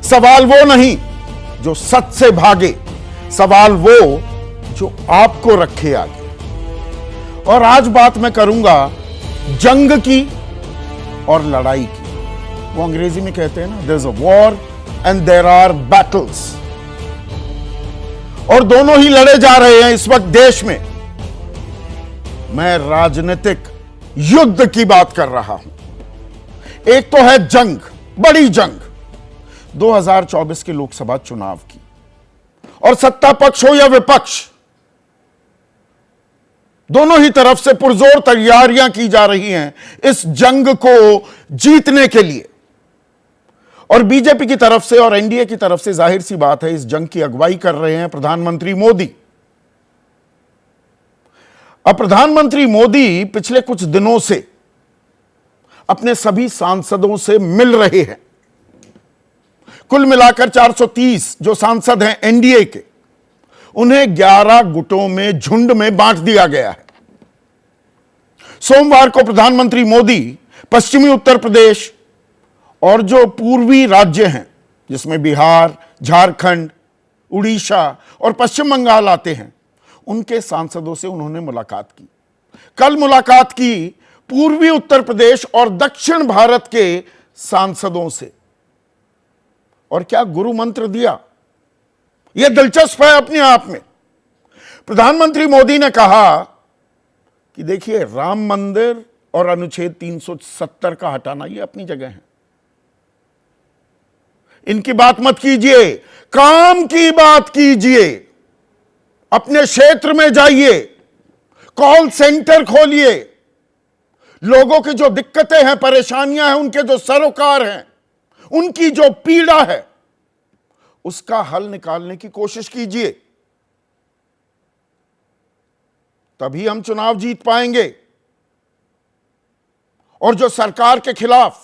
सवाल वो नहीं जो सच से भागे, सवाल वो जो आपको रखे आगे। और आज बात मैं करूंगा जंग की और लड़ाई की। वो अंग्रेजी में कहते हैं ना, there is a war and there are battles. और दोनों ही लड़े जा रहे हैं इस वक्त देश में। मैं राजनीतिक युद्ध की बात कर रहा हूं। एक तो है जंग, बड़ी जंग 2024 के लोकसभा चुनाव की, और सत्ता पक्ष हो या विपक्ष, दोनों ही तरफ से पुरजोर तैयारियां की जा रही हैं इस जंग को जीतने के लिए। और बीजेपी की तरफ से और एनडीए की तरफ से जाहिर सी बात है इस जंग की अगुवाई कर रहे हैं प्रधानमंत्री मोदी। अब प्रधानमंत्री मोदी पिछले कुछ दिनों से अपने सभी सांसदों से मिल रहे हैं। कुल मिलाकर 430 जो सांसद हैं एनडीए के, उन्हें 11 गुटों में, झुंड में बांट दिया गया है। सोमवार को प्रधानमंत्री मोदी पश्चिमी उत्तर प्रदेश और जो पूर्वी राज्य हैं जिसमें बिहार, झारखंड, उड़ीसा और पश्चिम बंगाल आते हैं, उनके सांसदों से उन्होंने मुलाकात की। कल मुलाकात की पूर्वी उत्तर प्रदेश और दक्षिण भारत के सांसदों से। और क्या गुरु मंत्र दिया, यह दिलचस्प है अपने आप में। प्रधानमंत्री मोदी ने कहा कि देखिए, राम मंदिर और अनुच्छेद 370 का हटाना यह अपनी जगह है, इनकी बात मत कीजिए, काम की बात कीजिए। अपने क्षेत्र में जाइए, कॉल सेंटर खोलिए, लोगों की जो दिक्कतें हैं, परेशानियां हैं, उनके जो सरोकार हैं, उनकी जो पीड़ा है, उसका हल निकालने की कोशिश कीजिए। तभी हम चुनाव जीत पाएंगे। और जो सरकार के खिलाफ,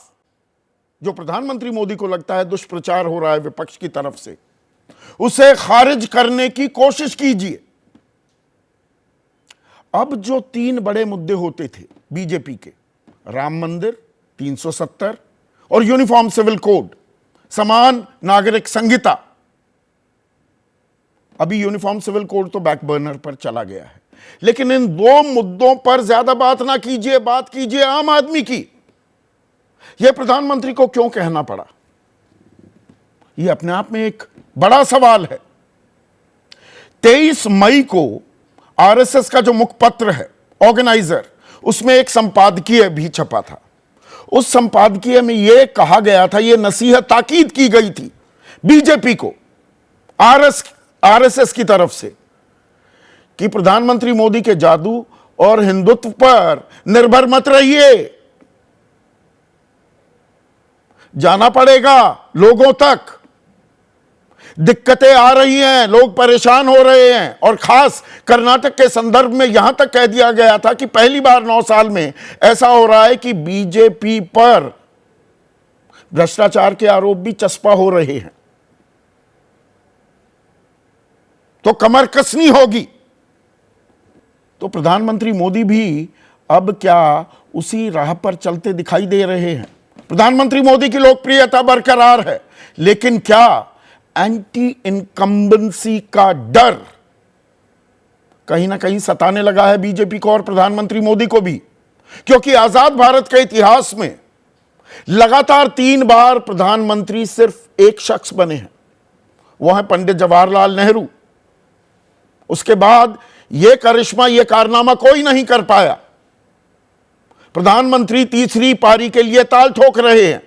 जो प्रधानमंत्री मोदी को लगता है दुष्प्रचार हो रहा है विपक्ष की तरफ से, उसे खारिज करने की कोशिश कीजिए। अब जो 3 बड़े मुद्दे होते थे बीजेपी के, राम मंदिर, 370 और यूनिफॉर्म सिविल कोड, समान नागरिक संहिता, अभी यूनिफॉर्म सिविल कोड तो बैक बर्नर पर चला गया है। लेकिन इन 2 मुद्दों पर ज्यादा बात ना कीजिए, बात कीजिए आम आदमी की। यह प्रधानमंत्री को क्यों कहना पड़ा, यह अपने आप में एक बड़ा सवाल है। 23 मई को आरएसएस का जो मुखपत्र है ऑर्गेनाइजर, उसमें एक संपादकीय भी छपा था। उस संपादकीय में यह कहा गया था, यह नसीहत, ताकीद की गई थी बीजेपी को आरएसएस की तरफ से कि प्रधानमंत्री मोदी के जादू और हिंदुत्व पर निर्भर मत रहिए, जाना पड़ेगा लोगों तक। दिक्कतें आ रही हैं, लोग परेशान हो रहे हैं। और खास कर्नाटक के संदर्भ में यहां तक कह दिया गया था कि पहली बार 9 साल में ऐसा हो रहा है कि बीजेपी पर भ्रष्टाचार के आरोप भी चस्पा हो रहे हैं, तो कमर कसनी होगी। तो प्रधानमंत्री मोदी भी अब क्या उसी राह पर चलते दिखाई दे रहे हैं। प्रधानमंत्री मोदी की लोकप्रियता बरकरार है, लेकिन क्या एंटी इनकम्बेंसी का डर कहीं ना कहीं सताने लगा है बीजेपी को और प्रधानमंत्री मोदी को भी? क्योंकि आजाद भारत के इतिहास में लगातार 3 बार प्रधानमंत्री सिर्फ एक शख्स बने हैं, वो है पंडित जवाहरलाल नेहरू। उसके बाद यह करिश्मा, यह कारनामा कोई नहीं कर पाया। प्रधानमंत्री तीसरी पारी के लिए ताल ठोक रहे हैं।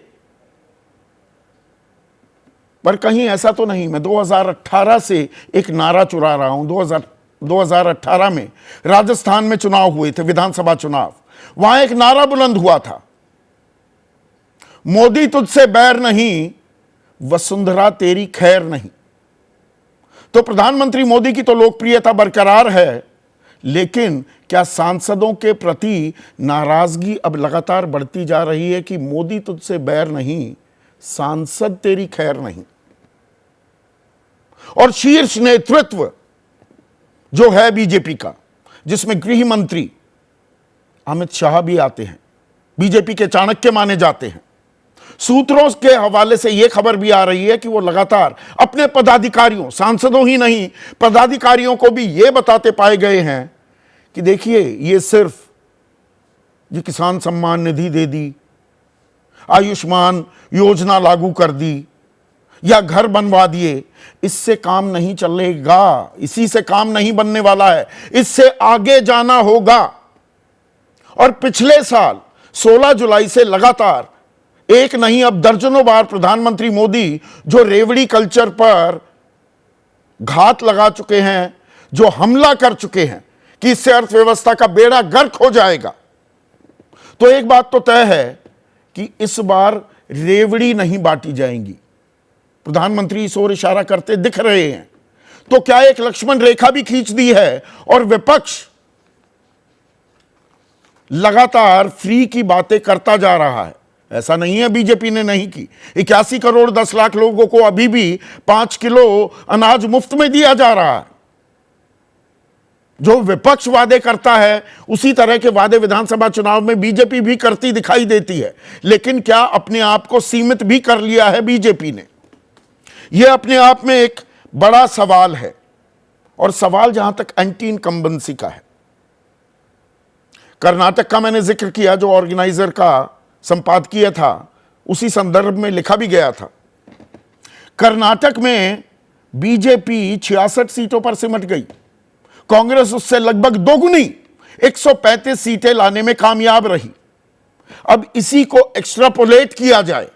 पर कहीं ऐसा तो नहीं, मैं 2018 से एक नारा चुरा रहा हूं। 2018 में राजस्थान में चुनाव हुए थे, विधानसभा चुनाव। वहां एक नारा बुलंद हुआ था, मोदी तुझसे बैर नहीं, वसुंधरा तेरी खैर नहीं। तो प्रधानमंत्री मोदी की तो लोकप्रियता बरकरार है, लेकिन क्या सांसदों के प्रति नाराजगी अब लगातार बढ़ती जा रही है कि मोदी तुझसे बैर नहीं, सांसद तेरी खैर नहीं। और शीर्ष नेतृत्व जो है बीजेपी का, जिसमें गृह मंत्री अमित शाह भी आते हैं, बीजेपी के चाणक्य माने जाते हैं, सूत्रों के हवाले से यह खबर भी आ रही है कि वो लगातार अपने पदाधिकारियों, सांसदों ही नहीं पदाधिकारियों को भी यह बताते पाए गए हैं कि देखिए, ये सिर्फ ये किसान सम्मान निधि दे दी, आयुष्मान योजना लागू कर दी या घर बनवा दिए, इससे काम नहीं चलेगा, इसी से काम नहीं बनने वाला है, इससे आगे जाना होगा। और पिछले साल 16 जुलाई से लगातार एक नहीं अब दर्जनों बार प्रधानमंत्री मोदी जो रेवड़ी कल्चर पर घात लगा चुके हैं, जो हमला कर चुके हैं कि इससे अर्थव्यवस्था का बेड़ा गर्क हो जाएगा। तो एक बात तो तय है कि इस बार रेवड़ी नहीं बांटी जाएंगी। प्रधानमंत्री इस ओर इशारा करते दिख रहे हैं। तो क्या एक लक्ष्मण रेखा भी खींच दी है और विपक्ष लगातार फ्री की बातें करता जा रहा है? ऐसा नहीं है बीजेपी ने नहीं की। 81 करोड़ 10 लाख लोगों को अभी भी 5 किलो अनाज मुफ्त में दिया जा रहा है। जो विपक्ष वादे करता है उसी तरह के वादे विधानसभा चुनाव में बीजेपी भी करती दिखाई देती है। लेकिन क्या अपने आप को सीमित भी कर लिया है बीजेपी ने? यह अपने आप में एक बड़ा सवाल है। और सवाल जहां तक एंटी इनकम्बेंसी का है, कर्नाटक का मैंने जिक्र किया, जो ऑर्गेनाइजर का संपादकीय था, उसी संदर्भ में लिखा भी गया था। कर्नाटक में बीजेपी 66 सीटों पर सिमट गई, कांग्रेस उससे लगभग दोगुनी 135 सीटें लाने में कामयाब रही। अब इसी को एक्सट्रापोलेट किया जाए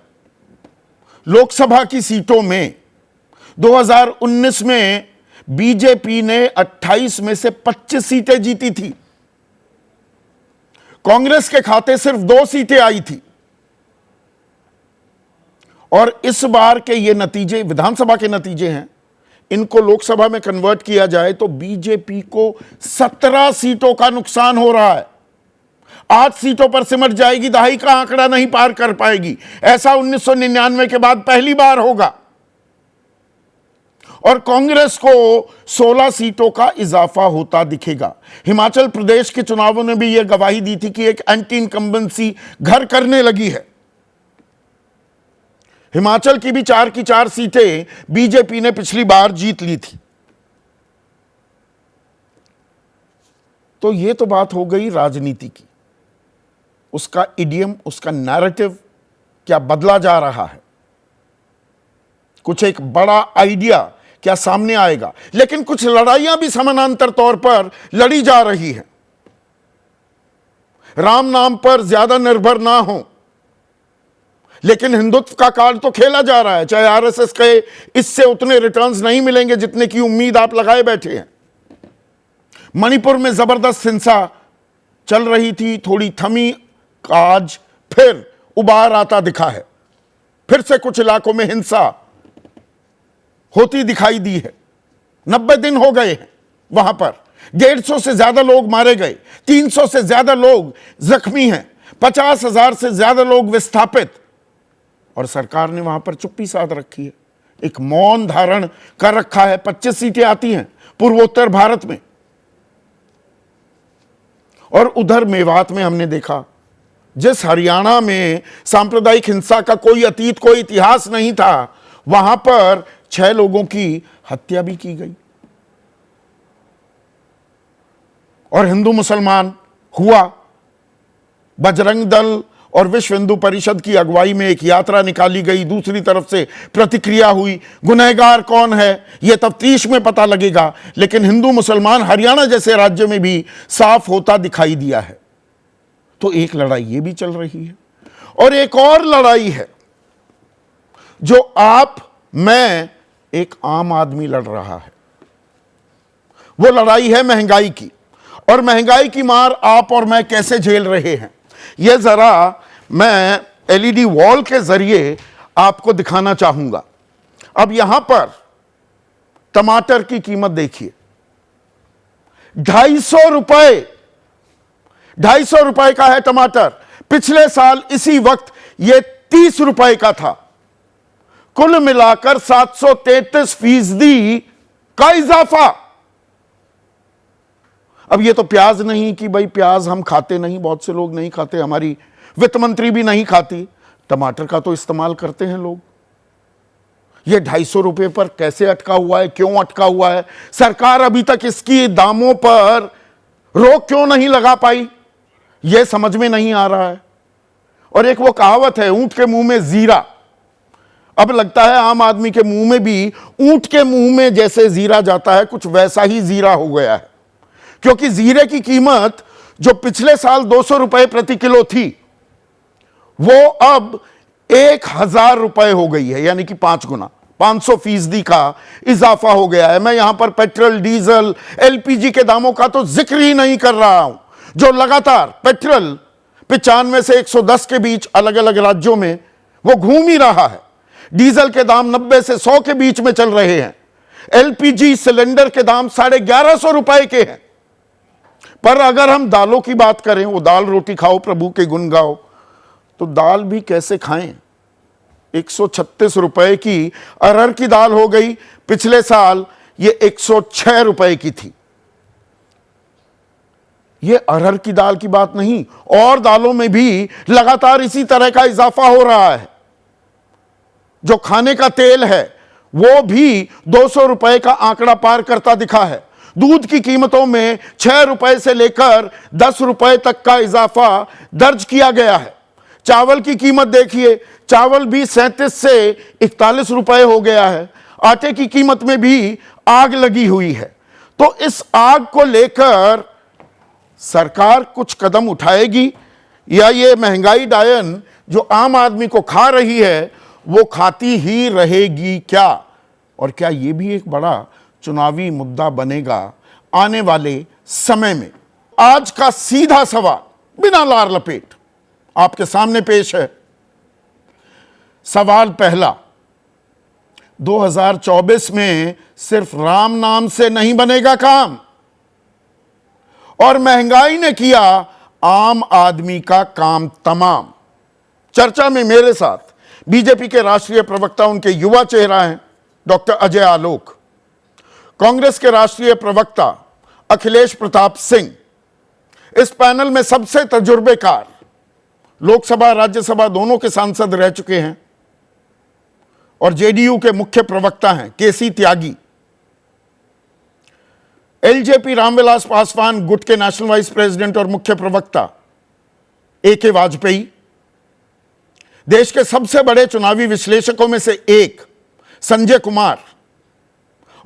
लोकसभा की सीटों में, 2019 में बीजेपी ने 28 में से 25 सीटें जीती थी, कांग्रेस के खाते सिर्फ 2 सीटें आई थी। और इस बार के ये नतीजे विधानसभा के नतीजे हैं, इनको लोकसभा में कन्वर्ट किया जाए तो बीजेपी को 17 सीटों का नुकसान हो रहा है। 8 सीटों पर सिमट जाएगी, दहाई का आंकड़ा नहीं पार कर पाएगी। ऐसा 1999 के बाद पहली बार होगा। और कांग्रेस को 16 सीटों का इजाफा होता दिखेगा। हिमाचल प्रदेश के चुनावों ने भी यह गवाही दी थी कि एक एंटी इनकम्बेंसी घर करने लगी है। हिमाचल की भी 4 की 4 सीटें बीजेपी ने पिछली बार जीत ली थी। तो यह तो बात हो गई राजनीति की, उसका इडियम, उसका नैरेटिव क्या बदला जा रहा है, कुछ एक बड़ा आइडिया क्या सामने आएगा। लेकिन कुछ लड़ाइयां भी समानांतर तौर पर लड़ी जा रही हैं। राम नाम पर ज्यादा निर्भर ना हो, लेकिन हिंदुत्व का कार्ड तो खेला जा रहा है। चाहे आरएसएस कहे इससे उतने रिटर्न्स नहीं मिलेंगे जितने की उम्मीद आप लगाए बैठे हैं। मणिपुर में जबरदस्त हिंसा चल रही थी, थोड़ी थमी, आज फिर उबार आता दिखा है। फिर से कुछ इलाकों में हिंसा होती दिखाई दी है। 90 दिन हो गए हैं वहां पर, 150 से ज्यादा लोग मारे गए, 300 से ज्यादा लोग जख्मी हैं, 50,000 से ज्यादा लोग विस्थापित। और सरकार ने वहां पर चुप्पी साध रखी है, एक मौन धारण कर रखा है। 25 सीटें आती हैं पूर्वोत्तर भारत में। और उधर मेवात में हमने देखा, जिस हरियाणा में सांप्रदायिक हिंसा का कोई अतीत, कोई इतिहास नहीं था, वहां पर 6 लोगों की हत्या भी की गई। और हिंदू मुसलमान हुआ। बजरंग दल और विश्व हिंदू परिषद की अगुवाई में एक यात्रा निकाली गई, दूसरी तरफ से प्रतिक्रिया हुई। गुनहगार कौन है यह तफ्तीश में पता लगेगा, लेकिन हिंदू मुसलमान हरियाणा जैसे राज्य में भी साफ होता दिखाई दिया है। तो एक लड़ाई ये भी चल रही है। और एक और लड़ाई है जो आप, मैं, एक आम आदमी लड़ रहा है। वो लड़ाई है महंगाई की। और महंगाई की मार आप और मैं कैसे झेल रहे हैं, यह जरा मैं एलईडी वॉल के जरिए आपको दिखाना चाहूंगा। अब यहां पर टमाटर की कीमत देखिए, 250 रुपए, 250 रुपए का है टमाटर। पिछले साल इसी वक्त यह 30 रुपए का था। कुल मिलाकर 733% का इजाफा। अब ये तो प्याज नहीं कि भाई प्याज हम खाते नहीं, बहुत से लोग नहीं खाते, हमारी वित्त मंत्री भी नहीं खाती। टमाटर का तो इस्तेमाल करते हैं लोग। ये 250 रुपए पर कैसे अटका हुआ है, क्यों अटका हुआ है? सरकार अभी तक इसकी दामों पर रोक क्यों नहीं लगा पाई, यह समझ में नहीं आ रहा है। और एक वो कहावत है, ऊंट के मुंह में जीरा। अब लगता है आम आदमी के मुंह में भी ऊंट के मुंह में जैसे जीरा जाता है, कुछ वैसा ही जीरा हो गया है। क्योंकि जीरे की कीमत जो पिछले साल 200 रुपए प्रति किलो थी, वो अब 1000 रुपए हो गई है, यानी कि 5 गुना, 500% का इजाफा हो गया है। मैं यहां पर पेट्रोल, डीजल, एलपीजी के दामों का तो जिक्र ही नहीं कर रहा हूं, जो लगातार पेट्रोल 95 से 110 के बीच अलग अलग राज्यों में वो घूम ही रहा है। डीजल के दाम 90 से 100 के बीच में चल रहे हैं। एलपीजी सिलेंडर के दाम 1150 रुपए के हैं। पर अगर हम दालों की बात करें, वो दाल रोटी खाओ प्रभु के गुण गाओ, तो दाल भी कैसे खाएं? 136 रुपए की अरहर की दाल हो गई, पिछले साल ये 106 रुपए की थी। ये अरहर की दाल की बात नहीं, और दालों में भी लगातार इसी तरह का इजाफा हो रहा है। जो खाने का तेल है वो भी 200 रुपए का आंकड़ा पार करता दिखा है। दूध की कीमतों में 6 रुपए से लेकर 10 रुपए तक का इजाफा दर्ज किया गया है। चावल की कीमत देखिए, चावल भी 37 से 41 रुपए हो गया है। आटे की कीमत में भी आग लगी हुई है। तो इस आग को लेकर सरकार कुछ कदम उठाएगी, या ये महंगाई डायन जो आम आदमी को खा रही है वो खाती ही रहेगी क्या? और क्या ये भी एक बड़ा चुनावी मुद्दा बनेगा आने वाले समय में? आज का सीधा सवाल बिना लार लपेट आपके सामने पेश है। सवाल पहला, 2024 में सिर्फ राम नाम से नहीं बनेगा काम, और महंगाई ने किया आम आदमी का काम तमाम। चर्चा में मेरे साथ बीजेपी के राष्ट्रीय प्रवक्ता, उनके युवा चेहरा हैं डॉक्टर अजय आलोक, कांग्रेस के राष्ट्रीय प्रवक्ता अखिलेश प्रताप सिंह, इस पैनल में सबसे तजुर्बेकार, लोकसभा राज्यसभा दोनों के सांसद रह चुके हैं, और जेडीयू के मुख्य प्रवक्ता हैं केसी त्यागी, एलजेपी रामविलास पासवान, गुट के नेशनल वाइस प्रेसिडेंट और मुख्य प्रवक्ता एके वाजपेयी, देश के सबसे बड़े चुनावी विश्लेषकों में से एक संजय कुमार,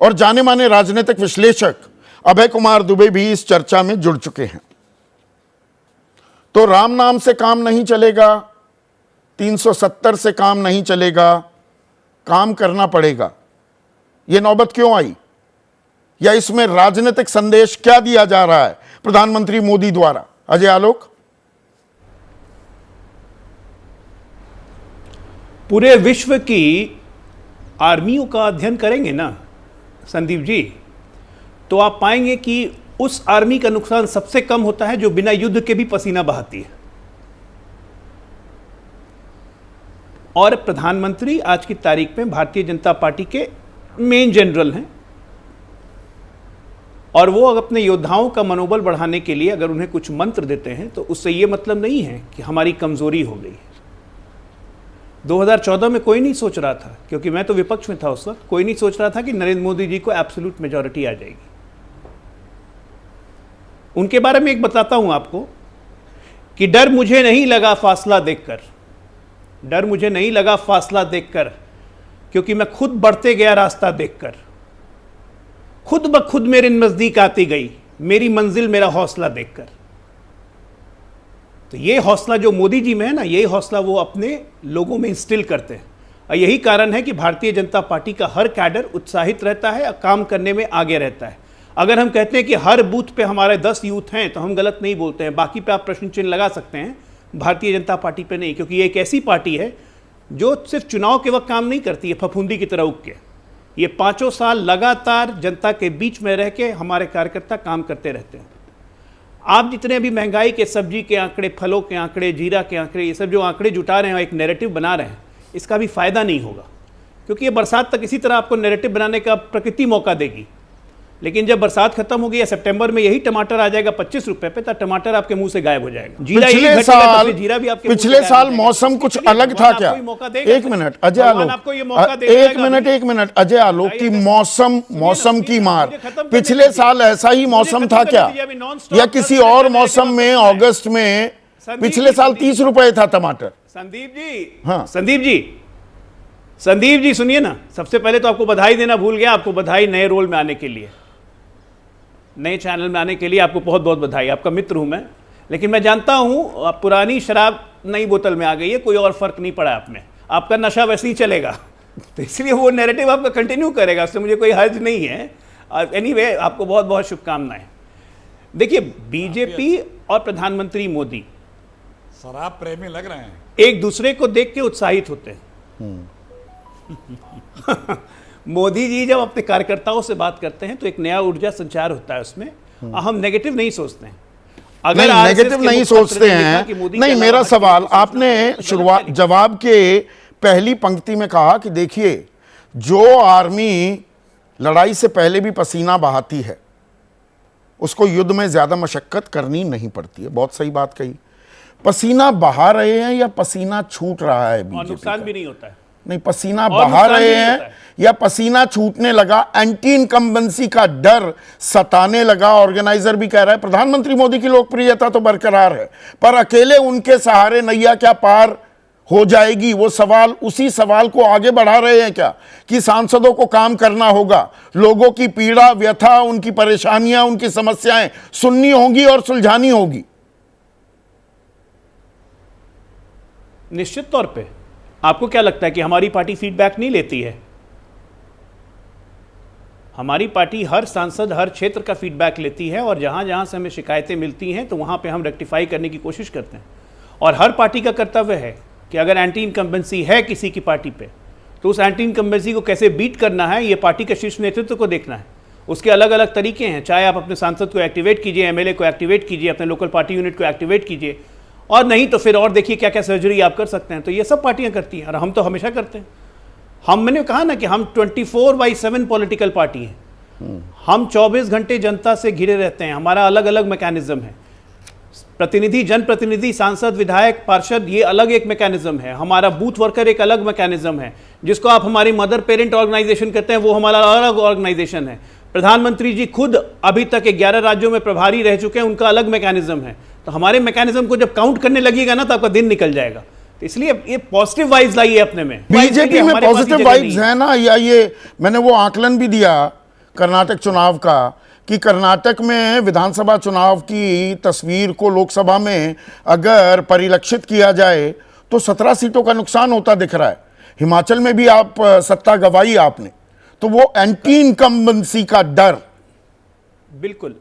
और जाने माने राजनीतिक विश्लेषक अभय कुमार दुबे भी इस चर्चा में जुड़ चुके हैं। तो राम नाम से काम नहीं चलेगा, 370 से काम नहीं चलेगा, काम करना पड़ेगा। यह नौबत क्यों आई, या इसमें राजनीतिक संदेश क्या दिया जा रहा है प्रधानमंत्री मोदी द्वारा? अजय आलोक। पूरे विश्व की आर्मियों का अध्ययन करेंगे ना संदीप जी, तो आप पाएंगे कि उस आर्मी का नुकसान सबसे कम होता है जो बिना युद्ध के भी पसीना बहाती है। और प्रधानमंत्री आज की तारीख में भारतीय जनता पार्टी के मेन जनरल हैं, और वो अपने योद्धाओं का मनोबल बढ़ाने के लिए अगर उन्हें कुछ मंत्र देते हैं तो उससे ये मतलब नहीं है कि हमारी कमजोरी हो गई है। 2014 में कोई नहीं सोच रहा था, क्योंकि मैं तो विपक्ष में था उस वक्त, कोई नहीं सोच रहा था कि नरेंद्र मोदी जी को एब्सोल्यूट मेजॉरिटी आ जाएगी। उनके बारे में एक बताता हूं आपको कि डर मुझे नहीं लगा फासला देखकर, डर मुझे नहीं लगा फासला देखकर, क्योंकि मैं खुद बढ़ते गया रास्ता देखकर, खुद ब खुद मेरे नजदीक आती गई मेरी मंजिल मेरा हौसला देखकर। तो ये हौसला जो मोदी जी में है ना, यही हौसला वो अपने लोगों में इंस्टिल करते हैं, और यही कारण है कि भारतीय जनता पार्टी का हर कैडर उत्साहित रहता है और काम करने में आगे रहता है। अगर हम कहते हैं कि हर बूथ पे हमारे 10 यूथ हैं तो हम गलत नहीं बोलते हैं। बाकी पे आप प्रश्न चिन्ह लगा सकते हैं, भारतीय जनता पार्टी पे नहीं, क्योंकि ये एक ऐसी पार्टी है जो सिर्फ चुनाव के वक्त काम नहीं करती है फफूंदी की तरह उग के। ये 5 साल लगातार जनता के बीच में रह के हमारे कार्यकर्ता काम करते रहते हैं। आप जितने भी महंगाई के, सब्जी के आंकड़े, फलों के आंकड़े, जीरा के आंकड़े, ये सब जो आंकड़े जुटा रहे हैं, एक नैरेटिव बना रहे हैं, इसका भी फायदा नहीं होगा, क्योंकि ये बरसात तक इसी तरह आपको नैरेटिव बनाने का प्रकृति मौका देगी। लेकिन जब बरसात खत्म होगी या सितंबर में यही टमाटर आ जाएगा 25 रुपए पे, तो टमाटर आपके मुंह से गायब हो जाएगा। जीरा यही पिछले घटेगा, तो साल फिर जीरा भी आपके मुंह से पिछले गायब साल हो जाएगा। मौसम कुछ इसलिए अलग था भगवान क्या? आपको ये मौका देगा। एक मिनट अजय भगवान आलोक, आपको ये मौका दे एक देगा। मिनट अजय आलोक की बताइए, मौसम की मार मुझे खत्म करने पिछले दीजिए। साल ऐसा ही मौसम खत्म था करने क्या, दीजिए, अभी non-stop या किसी 10 और मिनट मौसम में में आपको अगस्त में संदीप पिछले जी, साल संदीप 30 रुपए था टमाटर? संदीप जी सुनिए ना, सबसे पहले तो आपको बधाई देना भूल गया। आपको बधाई नए रोल में आने के लिए, नए चैनल में आने के लिए आपको बहुत बहुत बधाई। आपका मित्र हूं मैं, लेकिन मैं जानता हूं आप पुरानी शराब नई बोतल में आ गई है, कोई और फर्क नहीं पड़ा आप में, आपका नशा वैसे ही चलेगा। तो इसलिए वो नैरेटिव आपका कंटिन्यू करेगा, उससे मुझे कोई हर्ज नहीं है। एनीवे आपको बहुत बहुत शुभकामनाएं। देखिए, बीजेपी और प्रधानमंत्री मोदी शराब प्रेमी लग रहे हैं, एक दूसरे को देख के उत्साहित होते हैं। मोदी जी जब अपने कार्यकर्ताओं से बात करते हैं तो एक नया ऊर्जा संचार होता है उसमें। हम नेगेटिव नहीं सोचते हैं। अगर नहीं, RSS नेगेटिव के नहीं मुखपत्र सोचते ने लिखा हैं। कि मोदी नहीं, के मेरा अलावा सवाल, किसी को आपने सोचना है, तो शुरुआत गलत जवाब के पहली पंक्ति में कहा कि देखिए, जो आर्मी लड़ाई से पहले भी पसीना बहाती है उसको युद्ध में ज्यादा मशक्कत करनी नहीं पड़ती है। बहुत सही बात कही। पसीना बहा रहे हैं या पसीना छूट रहा है और बीजेपी नुकसान का? भी नहीं होता है। नहीं, पसीना और बहा नुकसान भी रहे नहीं हैं होता है। या पसीना छूटने लगा, एंटी इनकम्बेंसी का डर सताने लगा। ऑर्गेनाइजर भी कह रहा है प्रधानमंत्री मोदी की लोकप्रियता तो बरकरार है, पर अकेले उनके सहारे नैया क्या पार हो जाएगी? वो सवाल, उसी सवाल को आगे बढ़ा रहे हैं क्या कि सांसदों को काम करना होगा, लोगों की पीड़ा व्यथा, उनकी परेशानियां, उनकी समस्याएं सुननी होंगी और सुलझानी होगी। निश्चित तौर पे आपको क्या लगता है कि हमारी पार्टी फीडबैक नहीं लेती है? हमारी पार्टी हर सांसद, हर क्षेत्र का फीडबैक लेती है, और जहां जहां से हमें शिकायतें मिलती हैं तो वहां पे हम रेक्टिफाई करने की कोशिश करते हैं। और हर पार्टी का कर्तव्य है कि अगर एंटी इनकम्बेंसी है किसी की पार्टी पे, तो उस एंटी इनकम्बेंसी को कैसे बीट करना है, ये पार्टी के शीर्ष नेतृत्व को देखना है। उसके अलग अलग तरीके हैं, चाहे आप अपने सांसद को एक्टिवेट कीजिए, एमएलए को एक्टिवेट कीजिए, अपने लोकल पार्टी यूनिट को एक्टिवेट कीजिए, और नहीं तो फिर और देखिए क्या क्या सर्जरी आप कर सकते हैं। तो ये सब पार्टियां करती हैं और हम तो हमेशा करते हैं। मैंने कहा ना कि हम 24/7 पॉलिटिकल पार्टी हैं। हम 24 घंटे जनता से घिरे रहते हैं। हमारा अलग अलग मैकेनिज्म है। प्रतिनिधि, जनप्रतिनिधि, सांसद, विधायक, पार्षद, ये अलग एक मैकेनिज्म है। हमारा बूथ वर्कर एक अलग मैकेनिज्म है। जिसको आप हमारी मदर पेरेंट ऑर्गेनाइजेशन कहते हैं, वो हमारा अलग ऑर्गेनाइजेशन है। प्रधानमंत्री जी खुद अभी तक 11 राज्यों में प्रभारी रह चुके हैं, उनका अलग मैकेनिज्म है। तो हमारे मैकेनिज्म को जब काउंट करने लगेगा ना, तो आपका दिन निकल जाएगा। तो इसलिए ये पॉजिटिव वाइब्स लाइए अपने में। बीजेपी में पॉजिटिव वाइब्स है ना, या ये मैंने वो आकलन भी दिया कर्नाटक चुनाव का कि कर्नाटक में विधानसभा चुनाव की तस्वीर को लोकसभा में अगर परिलक्षित किया जाए तो 17 सीटों का नुकसान होता दिख रहा है। हिमाचल में भी आप सत्ता गंवाई आपने, तो वो एंटी इनकम्बेंसी का डर। बिल्कुल।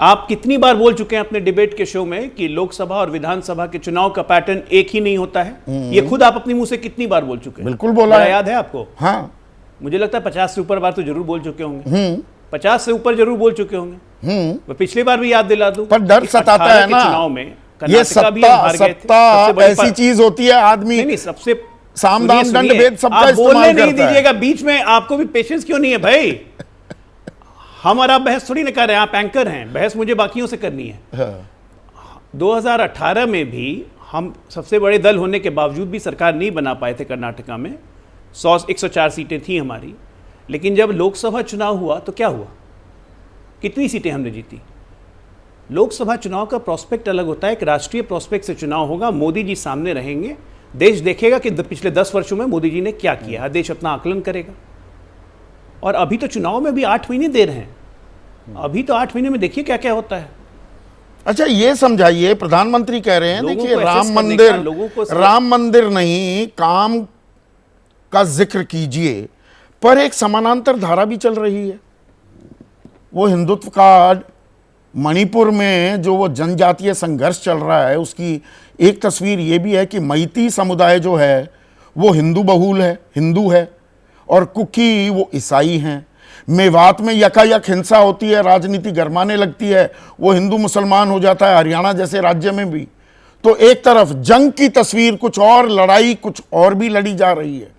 आप कितनी बार बोल चुके हैं अपने डिबेट के शो में कि लोकसभा और विधानसभा के चुनाव का पैटर्न एक ही नहीं होता है। ये खुद आप अपने मुंह से कितनी बार बोल चुके हैं? बिल्कुल बोला है। याद है आपको? हाँ, मुझे लगता है 50 से ऊपर बार तो जरूर बोल चुके होंगे। 50 से ऊपर जरूर बोल चुके होंगे। मैं पिछली बार भी याद दिला दूं, पर डर सताता है ना। चुनाव में ये सत्ता ऐसी चीज होती है, आदमी नहीं, सबसे साम दाम दंड भेद सबका आप इस्तेमाल बोलने नहीं करता है। दीजिएगा बीच में। आपको भी पेशेंस क्यों नहीं है भाई? हम और आप बहस थोड़ी ना कर रहे हैं, आप एंकर हैं, बहस मुझे बाकियों से करनी है। 2018 में भी हम सबसे बड़े दल होने के बावजूद भी सरकार नहीं बना पाए थे कर्नाटका में। 104 सीटें थी हमारी, लेकिन जब लोकसभा चुनाव हुआ तो क्या हुआ? कितनी सीटें हमने जीती? लोकसभा चुनाव का प्रोस्पेक्ट अलग होता है। एक राष्ट्रीय प्रोस्पेक्ट से चुनाव होगा, मोदी जी सामने रहेंगे, देश देखेगा कि पिछले 10 वर्षों में मोदी जी ने क्या किया, देश अपना आकलन करेगा। और अभी तो चुनाव में भी 8 महीने देर हैं। अभी तो 8 महीने में देखिए क्या क्या होता है। अच्छा, ये समझाइए, प्रधानमंत्री कह रहे हैं लोगों देखिए को राम assess करने मंदिर, का, लोगों को राम मंदिर नहीं, काम का जिक्र कीजिए, पर एक समानांतर धारा भी चल रही है। वो हिंदुत्व का मणिपुर में जो वो जनजातीय संघर्ष चल रहा है, उसकी एक तस्वीर ये भी है कि मैती समुदाय जो है वो हिंदू बहुल है, हिंदू है, और कुकी वो ईसाई हैं। मेवात में यकायक हिंसा होती है, राजनीति गरमाने लगती है, वो हिंदू मुसलमान हो जाता है, हरियाणा जैसे राज्य में भी। तो एक तरफ जंग की तस्वीर कुछ और, लड़ाई कुछ और भी लड़ी जा रही है।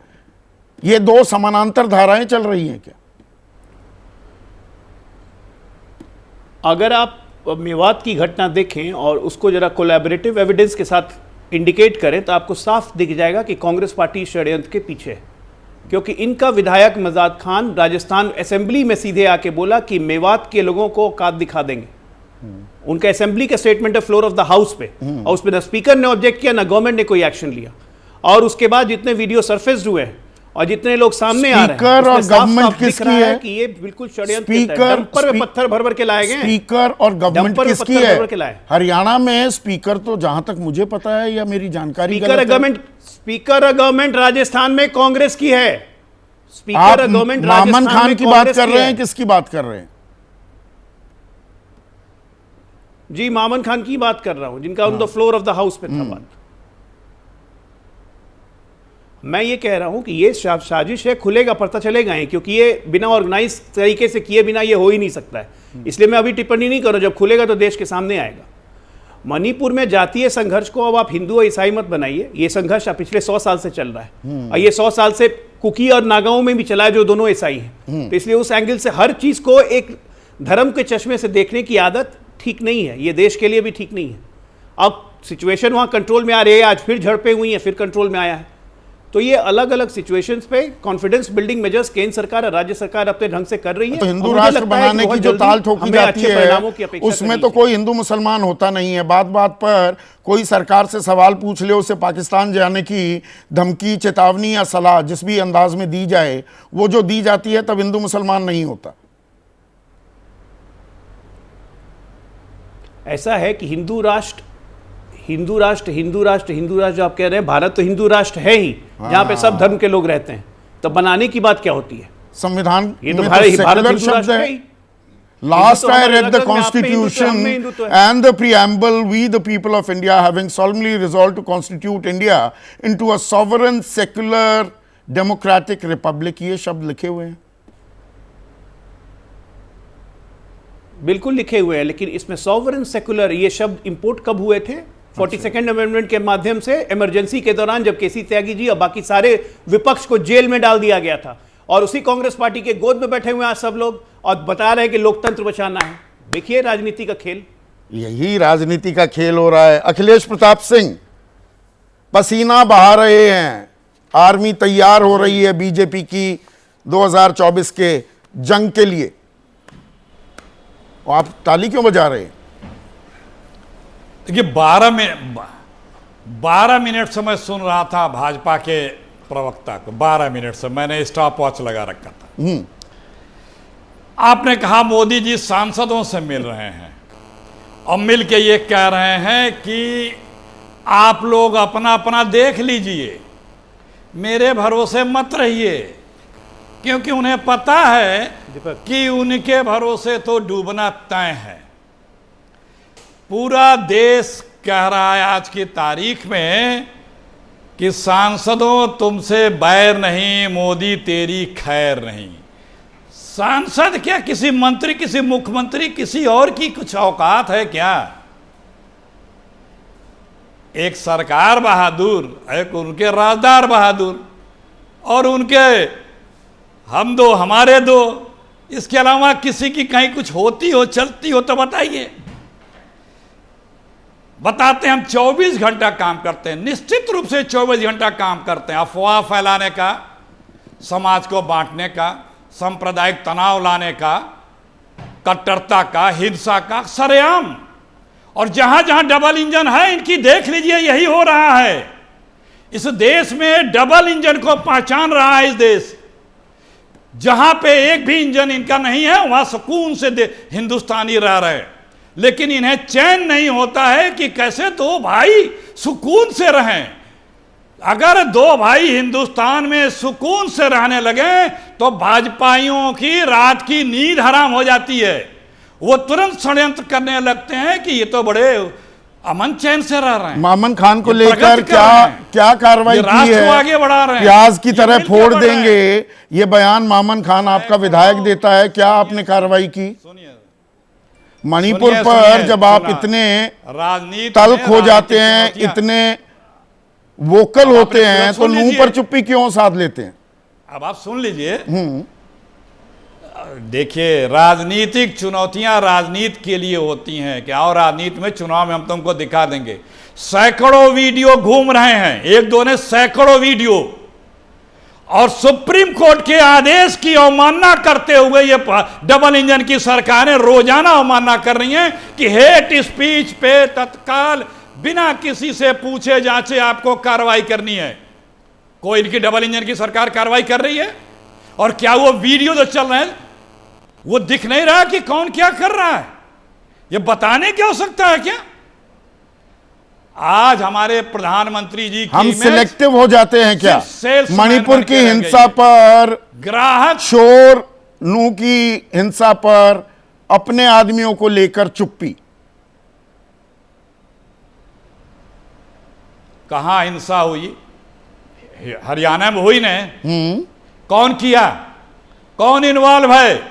ये दो समानांतर धाराएं चल रही हैं क्या? अगर आप मेवात की घटना देखें और उसको जरा कोलैबोरेटिव एविडेंस के साथ इंडिकेट करें तो आपको साफ दिख जाएगा कि कांग्रेस पार्टी षड्यंत्र के पीछे है, क्योंकि इनका विधायक मजाद खान राजस्थान असेंबली में सीधे आके बोला कि मेवात के लोगों को औकात दिखा देंगे। उनका असेंबली का स्टेटमेंट है फ्लोर ऑफ द हाउस पे, और उसमें न स्पीकर ने ऑब्जेक्ट किया, न गवर्नमेंट ने कोई एक्शन लिया। और उसके बाद जितने वीडियो सरफेस हुए हैं और जितने लोग सामने आ रहे हैं, स्पीकर और उसमें साफ गवर्नमेंट साफ दिख किसकी रहा है कि ये बिल्कुल षड्यंत्र के तहत डंपर में पत्थर भर भर के लाए गए। स्पीकर और गवर्नमेंट डंपर में किसकी पत्थर है? भर भर के लाए। हरियाणा में स्पीकर तो जहां तक मुझे पता है या मेरी जानकारी स्पीकर गवर्नमेंट राजस्थान में कांग्रेस की है। आप स्पीकर गवर्नमेंट मामन खान की बात कर रहे हैं, किसकी बात कर रहे हैं? जी मामन खान की बात कर रहा हूं, जिनका on the floor of the house पे था बात। मैं ये कह रहा हूं कि ये साजिश है, खुलेगा पता चलेगा ही, क्योंकि ये बिना ऑर्गेनाइज तरीके से किए बिना ये हो ही नहीं सकता है। इसलिए मैं अभी टिप्पणी नहीं करूं, जब खुलेगा तो देश के सामने आएगा। मणिपुर में जातीय संघर्ष को अब आप हिंदू और ईसाई मत बनाइए, ये संघर्ष पिछले 100 साल से चल रहा है, और ये 100 साल से कुकी और नागाओं में भी चला है, जो दोनों ईसाई हैं। तो इसलिए उस एंगल से हर चीज को एक धर्म के चश्मे से देखने की आदत ठीक नहीं है, ये देश के लिए भी ठीक नहीं है। अब सिचुएशन वहां कंट्रोल में आ रही है, आज फिर झड़पें हुई हैं, फिर कंट्रोल में आया है। तो ये अलग अलग सिचुएशंस पे कॉन्फिडेंस बिल्डिंग मेजर्स केंद्र सरकार और राज्य सरकार अपने ढंग से कर रही है। तो हिंदू राष्ट्र बनाने की जो ताल ठोकी जाती है उसमें तो कोई हिंदू मुसलमान होता नहीं है। बात बात पर कोई सरकार से सवाल पूछ ले, उसे पाकिस्तान जाने की धमकी, चेतावनी या सलाह जिस भी अंदाज में दी जाए, वो जो दी जाती है तब हिंदू मुसलमान नहीं होता। ऐसा है कि हिंदू राष्ट्र जो आप कह रहे हैं, भारत तो हिंदू राष्ट्र है ही, जहां पे सब धर्म के लोग रहते हैं। तो बनाने की बात क्या होती है? संविधान ये तो में भारत तो हिंदू सेक्युलर शब्द राष्ट्र है है। ही। Last I read the आप में Constitution हिंदुत्व है। and the preamble, we the people of India having solemnly resolved to constitute India into a sovereign, secular, democratic republic, ये शब्द लिखे हुए हैं। बिल्कुल लिखे हुए हैं, लेकिन इसमें सॉवरेन सेकुलर ये शब्द इंपोर्ट कब हुए थे? 42nd अमेंडमेंट के माध्यम से, इमरजेंसी के दौरान, जब केसी त्यागी जी और बाकी सारे विपक्ष को जेल में डाल दिया गया था, और उसी कांग्रेस पार्टी के गोद में बैठे हुए हैं आज सब लोग और बता रहे हैं कि लोकतंत्र बचाना है। देखिए राजनीति का खेल, यही राजनीति का खेल हो रहा है। अखिलेश प्रताप सिंह पसीना बहा रहे हैं, आर्मी तैयार हो रही है बीजेपी की 2024 के जंग के लिए। आप ताली क्यों बजा रहे हैं? देखिए 12 मिनट से मैं सुन रहा था भाजपा के प्रवक्ता को, 12 मिनट से मैंने स्टॉप वॉच लगा रखा था। आपने कहा मोदी जी सांसदों से मिल रहे हैं और मिल के ये कह रहे हैं कि आप लोग अपना अपना देख लीजिए, मेरे भरोसे मत रहिए, क्योंकि उन्हें पता है कि उनके भरोसे तो डूबना तय है। पूरा देश कह रहा है आज की तारीख में कि सांसदों तुमसे बैर नहीं, मोदी तेरी खैर नहीं। सांसद क्या, किसी मंत्री, किसी मुख्यमंत्री, किसी और की कुछ औकात है क्या? एक सरकार बहादुर, एक उनके राजदार बहादुर, और उनके हम दो हमारे दो, इसके अलावा किसी की कहीं कुछ होती हो, चलती हो तो बताइए। बताते हैं हम 24 घंटा काम करते हैं, निश्चित रूप से 24 घंटा काम करते हैं। अफवाह फैलाने का, समाज को बांटने का, सांप्रदायिक तनाव लाने का, कट्टरता का, हिंसा का, सरेआम। और जहां जहां डबल इंजन है इनकी, देख लीजिए यही हो रहा है। इस देश में डबल इंजन को पहचान रहा है इस देश। जहां पे एक भी इंजन इनका नहीं है वहां सुकून से हिंदुस्तानी रह रहे, लेकिन इन्हें चैन नहीं होता है कि कैसे दो भाई सुकून से रहें। अगर दो भाई हिंदुस्तान में सुकून से रहने लगे तो भाजपाइयों की रात की नींद हराम हो जाती है। वो तुरंत षड्यंत्र करने लगते हैं कि ये तो बड़े अमन चैन से रह रहे हैं। मामन खान को लेकर क्या कार्रवाई की है? आगे बढ़ा रहे हैं, प्याज की तरह फोड़ देंगे, ये बयान मामन खान आपका विधायक देता है। क्या आपने कार्रवाई की? मणिपुर पर जब आप इतने तल्ख हो जाते हैं, इतने वोकल होते हैं, तो मुंह पर चुप्पी क्यों साध लेते हैं? अब आप सुन लीजिए। देखिए, राजनीतिक चुनौतियां राजनीति के लिए होती हैं क्या, और राजनीति में चुनाव में हम तुमको दिखा देंगे। सैकड़ों वीडियो घूम रहे हैं, एक दो ने सैकड़ों वीडियो, और सुप्रीम कोर्ट के आदेश की अवमानना करते हुए ये डबल इंजन की सरकारें रोजाना अवमानना कर रही हैं कि हेट स्पीच पे तत्काल बिना किसी से पूछे जांचे आपको कार्रवाई करनी है। कोई इनकी डबल इंजन की सरकार कार्रवाई कर रही है? और क्या वो वीडियो जो चल रहे हैं वो दिख नहीं रहा कि कौन क्या कर रहा है? ये बताने की आवश्यकता है क्या? आज हमारे प्रधानमंत्री जी की हम सिलेक्टिव हो जाते हैं क्या? सेल्समैन मणिपुर बन की के रह हिंसा गई। पर, ग्राहक शोर नू की हिंसा पर अपने आदमियों को लेकर चुप्पी। कहां हिंसा हुई? हरियाणा में हुई ना? कौन किया? कौन इन्वॉल्व है?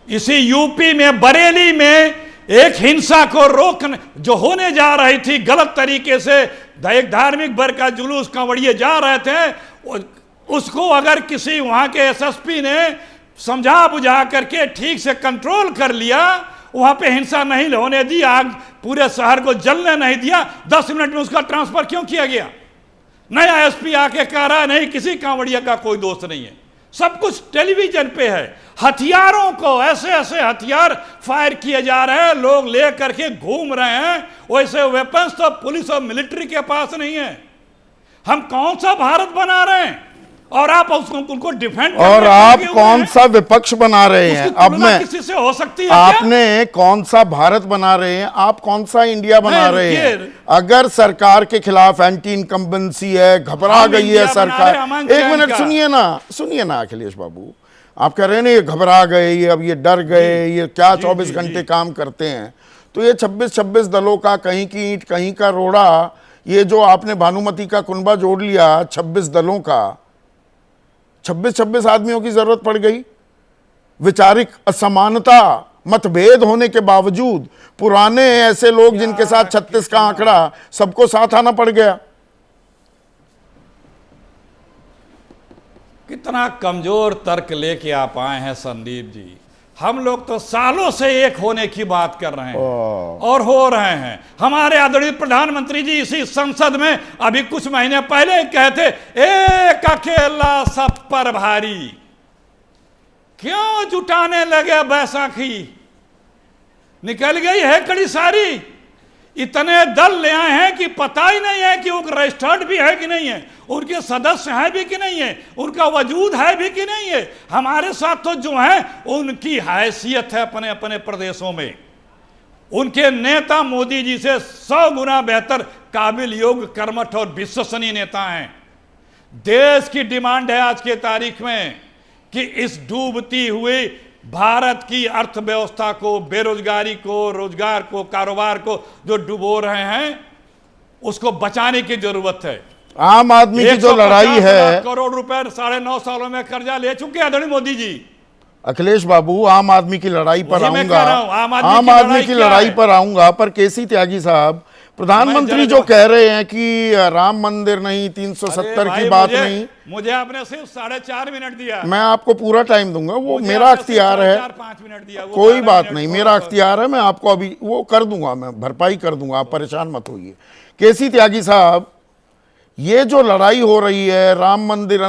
इसी यूपी में बरेली में एक हिंसा को रोकने जो होने जा रही थी गलत तरीके से, एक धार्मिक वर्ग का जुलूस कांवड़िए जा रहे थे, उसको अगर किसी वहां के एसएसपी ने समझा बुझा करके ठीक से कंट्रोल कर लिया, वहां पे हिंसा नहीं होने दी, आग पूरे शहर को जलने नहीं दिया, 10 मिनट में उसका ट्रांसफर क्यों किया गया? नया एसपी आके कह रहा है नहीं किसी कांवड़िया का कोई दोस्त नहीं है, सब कुछ टेलीविजन पे है। हथियारों को ऐसे ऐसे हथियार फायर किए जा रहे हैं, लोग ले करके घूम रहे हैं, वैसे वेपन्स तो पुलिस और मिलिट्री के पास नहीं है। हम कौन सा भारत बना रहे हैं और आप उसको उनको डिफेंड, और आप कौन सा विपक्ष बना रहे हैं? अब मैं किसी से हो सकती है आपने कौन सा भारत बना रहे हैं, आप कौन सा इंडिया बना रहे हैं? अगर सरकार के खिलाफ एंटी इनकम्बेंसी है, घबरा गई है सरकार। एक मिनट सुनिए ना अखिलेश बाबू, आप कह रहे हैं ना ये घबरा गए, ये अब ये डर गए, ये क्या 24 घंटे काम करते हैं। तो ये 26 दलों का कहीं की ईंट कहीं का रोड़ा, ये जो आपने भानुमति का कुनबा जोड़ लिया 26 दलों का, 26 आदमियों की जरूरत पड़ गई। विचारिक असमानता, मतभेद होने के बावजूद पुराने ऐसे लोग जिनके साथ 36 का आंकड़ा, सबको साथ आना पड़ गया। कितना कमजोर तर्क लेके आप आए हैं संदीप जी। हम लोग तो सालों से एक होने की बात कर रहे हैं और हो रहे हैं। हमारे आदरणीय प्रधानमंत्री जी इसी संसद में अभी कुछ महीने पहले कहते एक अकेला सब पर भारी, क्यों जुटाने लगे बैसाखी, निकल गई है कड़ी सारी। इतने दल ले आए हैं कि पता ही नहीं है कि वो रजिस्टर्ड भी है कि नहीं है, उनके सदस्य हैं भी कि नहीं है, उनका वजूद है भी कि नहीं है। हमारे साथ तो जो है उनकी हैसियत है अपने अपने प्रदेशों में। उनके नेता मोदी जी से 100 गुना बेहतर काबिल, योग्य, कर्मठ और विश्वसनीय नेता हैं। देश की डिमांड है आज के तारीख में कि इस डूबती हुई भारत की अर्थव्यवस्था को, बेरोजगारी को, रोजगार को, कारोबार को जो डुबो रहे हैं, उसको बचाने की जरूरत है। आम आदमी की जो लड़ाई है, करोड़ रुपए 9.5 सालों में कर्जा ले चुके हैं आदरणीय मोदी जी। अखिलेश बाबू, आम आदमी की लड़ाई पर आऊंगा, आम आदमी की लड़ाई पर आऊंगा, पर केसी त्यागी साहब, प्रधानमंत्री जो कह रहे हैं कि राम मंदिर नहीं, 370 की बात नहीं, मुझे आपने सिर्फ 4.5 मिनट दिया। मैं आपको पूरा टाइम दूंगा, वो मेरा अख्तियार है, 4-5 मिनट दिया, कोई बात नहीं, मेरा अख्तियार है, मैं आपको अभी वो कर दूंगा, मैं भरपाई कर दूंगा, आप परेशान मत होइए। केसी त्यागी साहब, ये जो लड़ाई हो रही है, राम मंदिर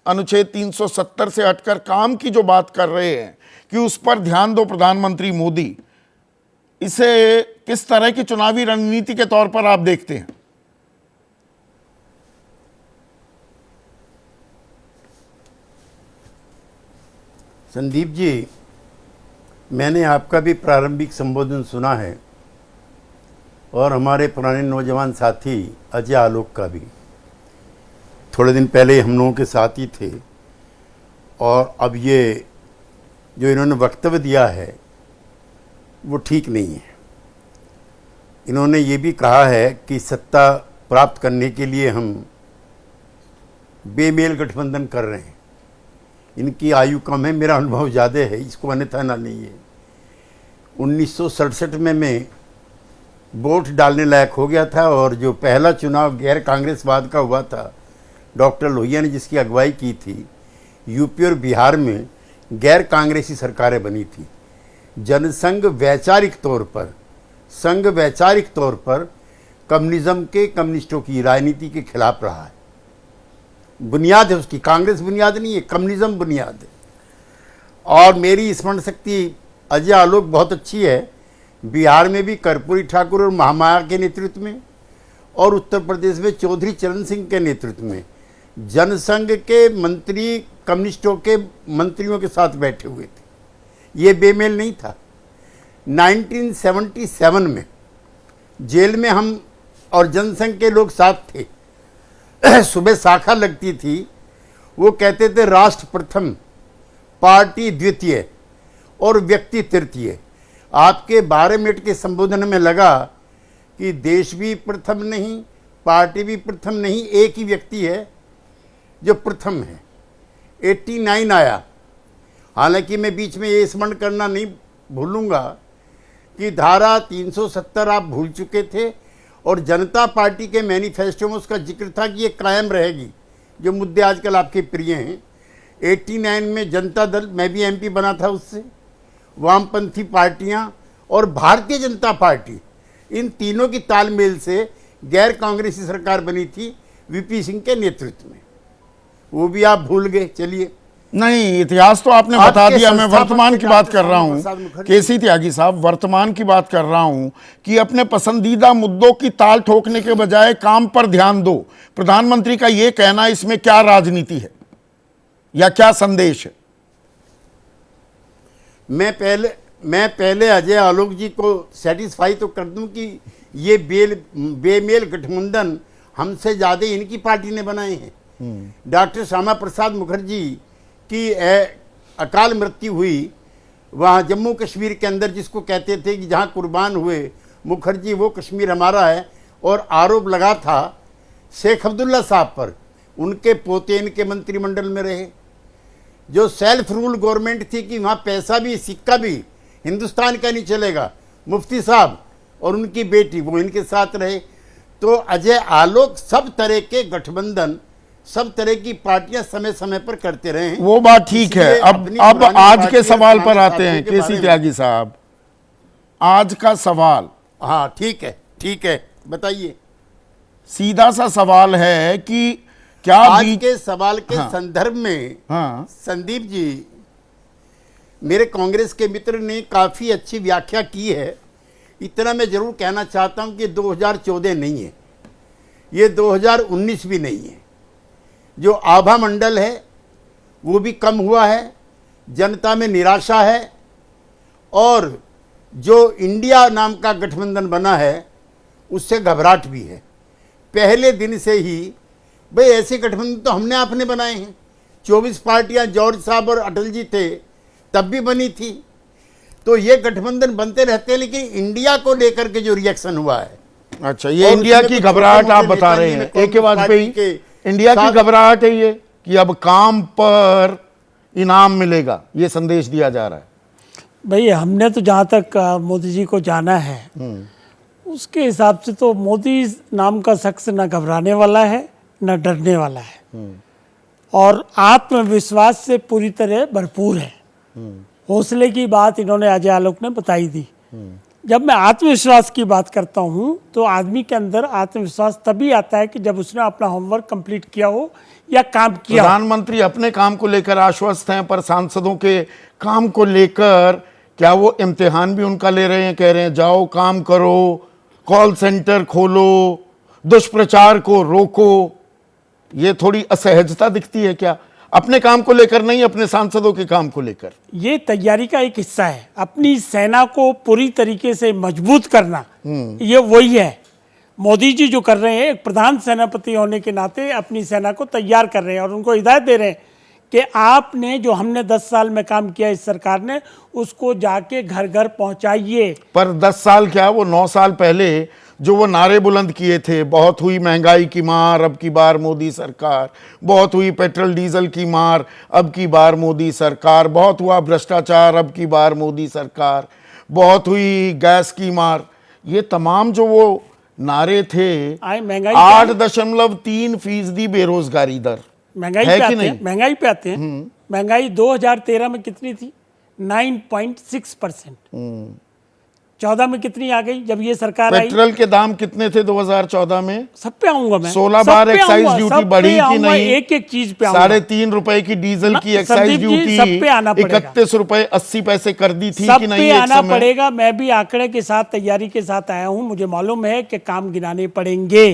अनुच्छेद 370 से हटकर काम की जो बात कर रहे हैं कि उस पर ध्यान दो प्रधानमंत्री मोदी, इसे किस तरह की चुनावी रणनीति के तौर पर आप देखते हैं? संदीप जी, मैंने आपका भी प्रारंभिक संबोधन सुना है और हमारे पुराने नौजवान साथी अजय आलोक का भी। थोड़े दिन पहले हम लोगों के साथ ही थे, और अब ये जो इन्होंने वक्तव्य दिया है वो ठीक नहीं है। इन्होंने ये भी कहा है कि सत्ता प्राप्त करने के लिए हम बेमेल गठबंधन कर रहे हैं। इनकी आयु कम है, मेरा अनुभव ज़्यादा है, इसको अन्यथा ना नहीं है। 1967 में मैं वोट डालने लायक हो गया था, और जो पहला चुनाव गैर कांग्रेसवाद का हुआ था, डॉक्टर लोहिया ने जिसकी अगुवाई की थी, यूपी और बिहार में गैर कांग्रेसी सरकारें बनी थी, जनसंघ वैचारिक तौर पर कम्युनिज्म के, कम्युनिस्टों की राजनीति के खिलाफ रहा है। बुनियाद है उसकी, कांग्रेस बुनियाद नहीं है, कम्युनिज्म बुनियाद है। और मेरी स्मरण शक्ति अजय आलोक बहुत अच्छी है। बिहार में भी कर्पूरी ठाकुर और महामाया के नेतृत्व में और उत्तर प्रदेश में चौधरी चरण सिंह के नेतृत्व में जनसंघ के मंत्री कम्युनिस्टों के मंत्रियों के साथ बैठे हुए थे। ये बेमेल नहीं था। 1977 में जेल में हम और जनसंघ के लोग साथ थे। सुबह शाखा लगती थी, वो कहते थे राष्ट्र प्रथम, पार्टी द्वितीय और व्यक्ति तृतीय। आपके 12 मिनट के संबोधन में लगा कि देश भी प्रथम नहीं, पार्टी भी प्रथम नहीं, एक ही व्यक्ति है जो प्रथम है। 89 आया। हालांकि मैं बीच में ये स्मरण करना नहीं भूलूंगा कि धारा 370 आप भूल चुके थे और जनता पार्टी के मैनिफेस्टो में उसका जिक्र था कि ये कायम रहेगी, जो मुद्दे आजकल आपके प्रिय हैं। 89 में जनता दल, मैं भी एमपी बना था उससे, वामपंथी पार्टियां और भारतीय जनता पार्टी, इन तीनों की तालमेल से गैर कांग्रेसी सरकार बनी थी वीपी सिंह के नेतृत्व में। वो भी आप भूल गए। चलिए, नहीं, इतिहास तो आपने बता दिया। मैं वर्तमान की बात कर रहा हूं, मुखर्जी। केसी त्यागी साहब, वर्तमान की बात कर रहा हूं कि अपने पसंदीदा मुद्दों की ताल ठोकने के बजाय काम पर ध्यान दो। प्रधानमंत्री का यह कहना, इसमें क्या राजनीति है या क्या संदेश है? मैं पहले अजय आलोक जी को सेटिस्फाई तो कर दूं कि ये बेमेल गठबंधन हमसे ज़्यादा इनकी पार्टी ने बनाए हैं। डॉक्टर श्यामा प्रसाद मुखर्जी की अकाल मृत्यु हुई वहाँ जम्मू कश्मीर के अंदर, जिसको कहते थे कि जहाँ कुर्बान हुए मुखर्जी वो कश्मीर हमारा है, और आरोप लगा था शेख अब्दुल्ला साहब पर। उनके पोते इनके मंत्रिमंडल में रहे। जो सेल्फ रूल गवर्नमेंट थी कि वहाँ पैसा भी सिक्का भी हिंदुस्तान का नहीं चलेगा, मुफ्ती साहब और उनकी बेटी वो इनके साथ रहे। तो अजय आलोक सब तरह के गठबंधन, सब तरह की पार्टियां समय समय पर करते रहे हैं। वो बात ठीक है। अब आज के सवाल पर आते हैं केसी त्यागी साहब। आज का सवाल, हाँ ठीक है बताइए। सीधा सा सवाल है कि क्या आज के सवाल के संदर्भ में संदीप जी, मेरे कांग्रेस के मित्र ने काफी अच्छी व्याख्या की है। इतना मैं जरूर कहना चाहता हूं कि 2014 नहीं है, ये 2019 भी नहीं है। जो आभा मंडल है वो भी कम हुआ है, जनता में निराशा है, और जो इंडिया नाम का गठबंधन बना है उससे घबराहट भी है। पहले दिन से ही भाई ऐसे गठबंधन तो हमने आपने बनाए हैं। 24 पार्टियां जॉर्ज साहब और अटल जी थे तब भी बनी थी। तो ये गठबंधन बनते रहते हैं, लेकिन इंडिया को लेकर के जो रिएक्शन हुआ है, अच्छा, ये इंडिया की घबराहट आप बता रहे हैं। एक के बाद पे इंडिया की घबराहट है ये कि अब काम पर इनाम मिलेगा, ये संदेश दिया जा रहा है। भाई हमने तो जहाँ तक मोदी जी को जाना है उसके हिसाब से तो मोदी नाम का शख्स न घबराने वाला है न डरने वाला है, और आत्मविश्वास से पूरी तरह भरपूर है। हौसले की बात इन्होंने अजय आलोक ने बताई थी। जब मैं आत्मविश्वास की बात करता हूं तो आदमी के अंदर आत्मविश्वास तभी आता है कि जब उसने अपना होमवर्क कंप्लीट किया हो या काम किया। प्रधानमंत्री अपने काम को लेकर आश्वस्त हैं, पर सांसदों के काम को लेकर क्या वो इम्तिहान भी उनका ले रहे हैं? कह रहे हैं जाओ काम करो, कॉल सेंटर खोलो, दुष्प्रचार को रोको। ये थोड़ी असहजता दिखती है क्या? अपने काम को लेकर नहीं, अपने सांसदों के काम को लेकर। ये तैयारी का एक हिस्सा है। अपनी सेना को पूरी तरीके से मजबूत करना, ये वही है। मोदी जी जो कर रहे हैं, एक प्रधान सेनापति होने के नाते अपनी सेना को तैयार कर रहे हैं और उनको हिदायत दे रहे हैं कि आपने जो हमने 10 साल में काम किया इस सरकार ने, उसको जाके घर घर पहुंचाइए। पर 10 साल क्या, वो 9 साल पहले जो वो नारे बुलंद किए थे, बहुत हुई महंगाई की मार अब की बार मोदी सरकार, बहुत हुई पेट्रोल डीजल की मार अब की बार मोदी सरकार, बहुत हुआ भ्रष्टाचार अब की बार मोदी सरकार, बहुत हुई गैस की मार, ये तमाम जो वो नारे थे। 8.3% बेरोजगारी दर, महंगाई है पे कि आते हैं, नहीं? महंगाई पे आते हैं। महंगाई 2013 में कितनी थी? 9.6%। 14 में कितनी आ गई जब ये सरकार आई? पेट्रोल के दाम कितने थे 2014 में? सब पे आऊंगा मैं, 16 सब बार पे एक्साइज आऊंगा, ड्यूटी सब बढ़ी पे कि आऊंगा, नहीं? एक एक चीज पे आऊंगा। 3.5 रुपए की डीजल की एक्साइज संदीप जी, ड्यूटी सब पे आना पड़ेगा। 31 रुपए 80 पैसे कर दी थी सब कि पे नहीं एक आना समय? पड़ेगा। मैं भी आंकड़े के साथ, तैयारी के साथ आया हूं। मुझे मालूम है कि काम गिनाने पड़ेंगे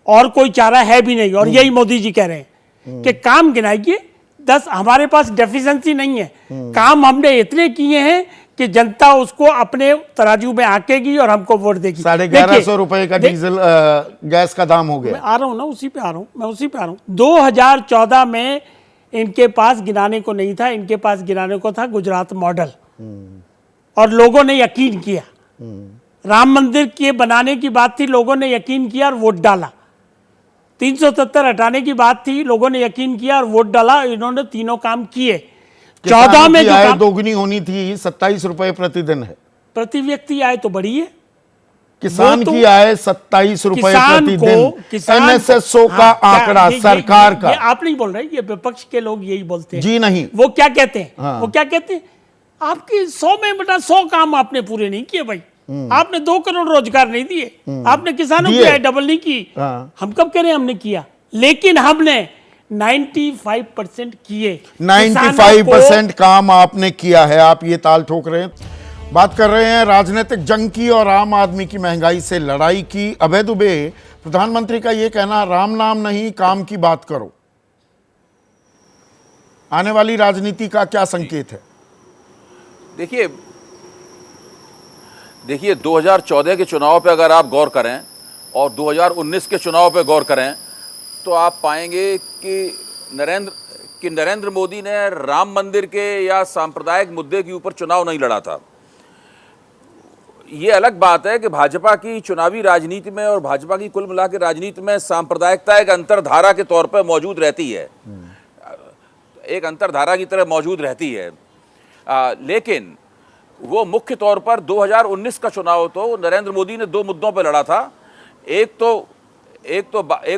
और कोई चारा है भी नहीं। और यही मोदी जी कह रहे हैं कि काम गिनाइए। 10 हमारे पास डेफिशिएंसी नहीं है, काम हमने इतने किए हैं कि जनता उसको अपने तराजू में आकेगी और हमको वोट देगी। 1150 रुपए का डीजल गैस का दाम हो मैं गया। आ रहा हूं ना, उसी पे आ रहा हूं मैं, उसी पे आ रहा हूं। 2014 में इनके पास गिनाने को नहीं था, इनके पास गिनाने को था गुजरात मॉडल, और लोगों ने यकीन किया। राम मंदिर के बनाने की बात थी, लोगों ने यकीन किया और वोट डाला। 370 हटाने की बात थी, लोगों ने यकीन किया और वोट डाला। इन्होंने तीनों काम किए। 14 में जो आय काम दोगुनी होनी थी, 27 रुपए प्रतिदिन है। प्रति व्यक्ति आय तो बढ़ी है। किसान वो तो की आय 27 रुपए किसान को, प्रतिदिन। एनएसएसओ का हाँ, आंकड़ा सरकार ये का। आप नहीं बोल रहे, ये विपक्ष के लोग यही बोलते हैं। जी नहीं। वो क्या कहते हैं? हाँ। वो क्या कहते हैं? आपकी 100 में बटा 100 काम आपने पूरे नहीं किए भाई। आपने 2 करोड़ रोजगार नहीं दिए, आपने किसानों की दिए। आय डबल नहीं की। हाँ। हम कब कह रहे हैं हमने किया? लेकिन हमने 95% किए। 95% काम आपने किया है। आप ये ताल ठोक रहे हैं। बात कर रहे हैं राजनीतिक जंग की और आम आदमी की महंगाई से लड़ाई की। अभय दुबे, प्रधानमंत्री का ये कहना राम नाम नहीं काम की बात करो, आने वाली राजनीति का क्या संकेत है? देखिए 2014 के चुनाव पे अगर आप गौर करें और 2019 के चुनाव पे गौर करें तो आप पाएंगे कि नरेंद्र मोदी ने राम मंदिर के या सांप्रदायिक मुद्दे के ऊपर चुनाव नहीं लड़ा था। ये अलग बात है कि भाजपा की चुनावी राजनीति में और भाजपा की कुल मिला के राजनीति में सांप्रदायिकता एक अंतरधारा के तौर पर मौजूद रहती है, एक अंतरधारा की तरह मौजूद रहती है। लेकिन वो मुख्य तौर पर 2019 का चुनाव तो नरेंद्र मोदी ने 2 मुद्दों पर लड़ा था। एक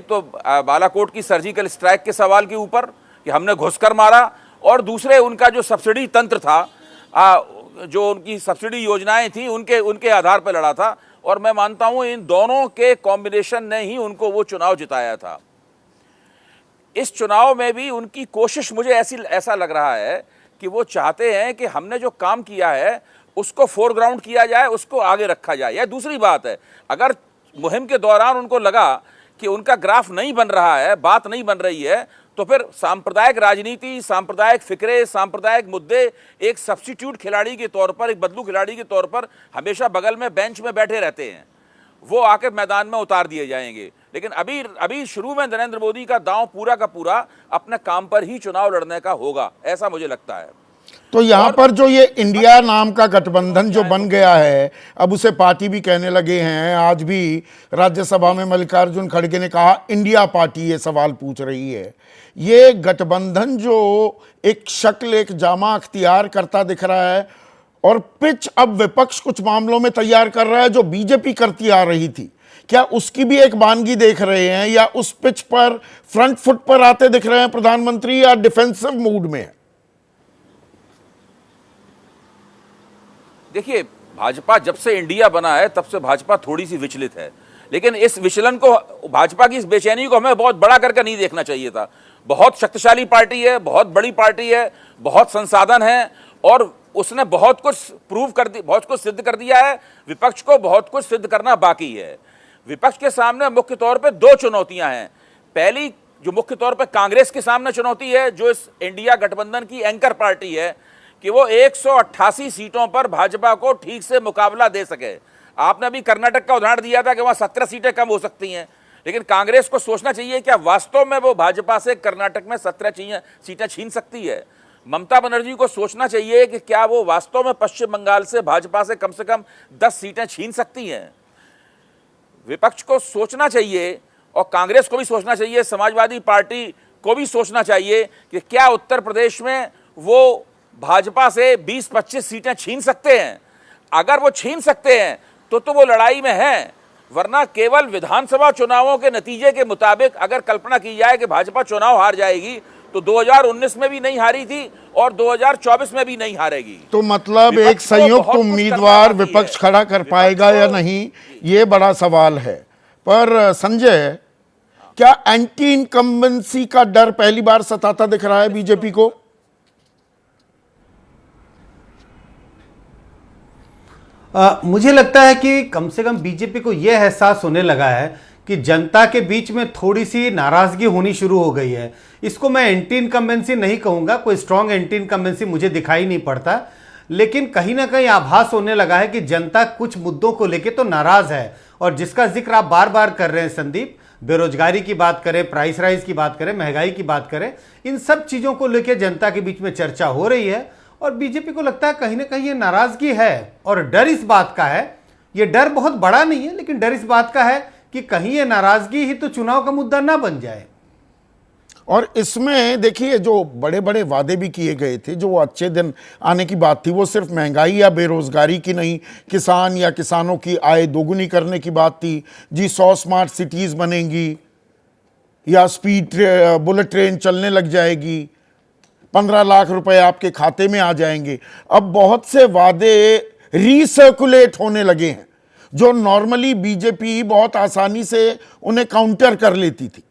तो बालाकोट की सर्जिकल स्ट्राइक के सवाल के ऊपर कि हमने घुसकर मारा, और दूसरे उनका जो सब्सिडी तंत्र था, जो उनकी सब्सिडी योजनाएं थी, उनके आधार पर लड़ा था। और मैं मानता हूं इन दोनों के कॉम्बिनेशन ने ही उनको वो चुनाव जिताया था। इस चुनाव में भी उनकी कोशिश मुझे ऐसा लग रहा है कि वो चाहते हैं कि हमने जो काम किया है उसको फोरग्राउंड किया जाए, उसको आगे रखा जाए। यह दूसरी बात है, अगर मुहिम के दौरान उनको लगा कि उनका ग्राफ नहीं बन रहा है, बात नहीं बन रही है, तो फिर सांप्रदायिक राजनीति, सांप्रदायिक फिक्रे, सांप्रदायिक मुद्दे एक सब्स्टिट्यूट खिलाड़ी के तौर पर, एक बदलू खिलाड़ी के तौर पर हमेशा बगल में बेंच में बैठे रहते हैं। वो आकर मैदान में उतार दिए जाएंगे। लेकिन अभी शुरू में नरेंद्र मोदी का दांव पूरा का पूरा अपने काम पर ही चुनाव लड़ने का होगा, ऐसा मुझे लगता है। तो यहां पर जो ये इंडिया नाम का गठबंधन जो बन गया है, अब उसे पार्टी भी कहने लगे हैं। आज भी राज्यसभा में मल्लिकार्जुन खड़गे ने कहा इंडिया पार्टी ये सवाल पूछ रही है। ये गठबंधन जो एक शक्ल, एक जामा अख्तियार करता दिख रहा है, और पिच अब विपक्ष कुछ मामलों में तैयार कर रहा है जो बीजेपी करती आ रही थी, क्या उसकी भी एक वानगी देख रहे हैं, या उस पिच पर फ्रंट फुट पर आते दिख रहे हैं प्रधानमंत्री, या डिफेंसिव मूड में है? देखिए, भाजपा जब से इंडिया बना है तब से भाजपा थोड़ी सी विचलित है, लेकिन इस विचलन को, भाजपा की इस बेचैनी को हमें बहुत बड़ा करके नहीं देखना चाहिए था। बहुत शक्तिशाली पार्टी है, बहुत बड़ी पार्टी है, बहुत संसाधन है, और उसने बहुत कुछ प्रूव कर दी, बहुत कुछ सिद्ध कर दिया है। विपक्ष को बहुत कुछ सिद्ध करना बाकी है। विपक्ष के सामने मुख्य तौर पे 2 चुनौतियां हैं। पहली जो मुख्य तौर पे कांग्रेस के सामने चुनौती है, जो इस इंडिया गठबंधन की एंकर पार्टी है, कि वो 188 सीटों पर भाजपा को ठीक से मुकाबला दे सके। आपने अभी कर्नाटक का उदाहरण दिया था कि वहां 17 सीटें कम हो सकती हैं, लेकिन कांग्रेस को सोचना चाहिए क्या वास्तव में वो भाजपा से कर्नाटक में 17 सीटें छीन सकती है। ममता बनर्जी को सोचना चाहिए कि क्या वो वास्तव में पश्चिम बंगाल से भाजपा से कम 10 सीटें छीन सकती हैं। विपक्ष को सोचना चाहिए, और कांग्रेस को भी सोचना चाहिए, समाजवादी पार्टी को भी सोचना चाहिए कि क्या उत्तर प्रदेश में वो भाजपा से 20-25 सीटें छीन सकते हैं। अगर वो छीन सकते हैं तो वो लड़ाई में हैं, वरना केवल विधानसभा चुनावों के नतीजे के मुताबिक अगर कल्पना की जाए कि भाजपा चुनाव हार जाएगी तो 2019 में भी नहीं हारी थी और 2024 में भी नहीं हारेगी। तो मतलब विपक्ष एक को संयुक्त बहुत कुछ उम्मीदवार करना बाकी विपक्ष है। खड़ा कर विपक्ष पाएगा या को- नहीं, ये बड़ा सवाल है। पर संजय, क्या एंटी इनकम्बेंसी का डर पहली बार सताता दिख रहा है बीजेपी को? मुझे लगता है कि कम से कम बीजेपी को यह एहसास होने लगा है कि जनता के बीच में थोड़ी सी नाराजगी होनी शुरू हो गई है। इसको मैं एंटी इनकम्बेंसी नहीं कहूंगा, कोई स्ट्रांग एंटी इनकम्बेंसी मुझे दिखाई नहीं पड़ता, लेकिन कहीं ना कहीं आभास होने लगा है कि जनता कुछ मुद्दों को लेकर तो नाराज है। और जिसका जिक्र आप बार बार कर रहे हैं संदीप, बेरोजगारी की बात करें, प्राइस राइज की बात करें, महंगाई की बात करें, इन सब चीजों को लेकर जनता के बीच में चर्चा हो रही है। और बीजेपी को लगता है कहीं ना कहीं ये नाराजगी है। और डर इस बात का है, ये डर बहुत बड़ा नहीं है, लेकिन डर इस बात का है कि कहीं ये नाराजगी ही तो चुनाव का मुद्दा ना बन जाए। और इसमें देखिए, जो बड़े बड़े वादे भी किए गए थे, जो अच्छे दिन आने की बात थी, वो सिर्फ महंगाई या बेरोजगारी की नहीं, किसान या किसानों की आय दोगुनी करने की बात थी जी। 100 स्मार्ट सिटीज बनेंगी या स्पीड बुलेट ट्रेन चलने लग जाएगी, 15 लाख रुपए आपके खाते में आ जाएंगे। अब बहुत से वादे रीसर्कुलेट होने लगे हैं जो नॉर्मली बीजेपी बहुत आसानी से उन्हें काउंटर कर लेती थी।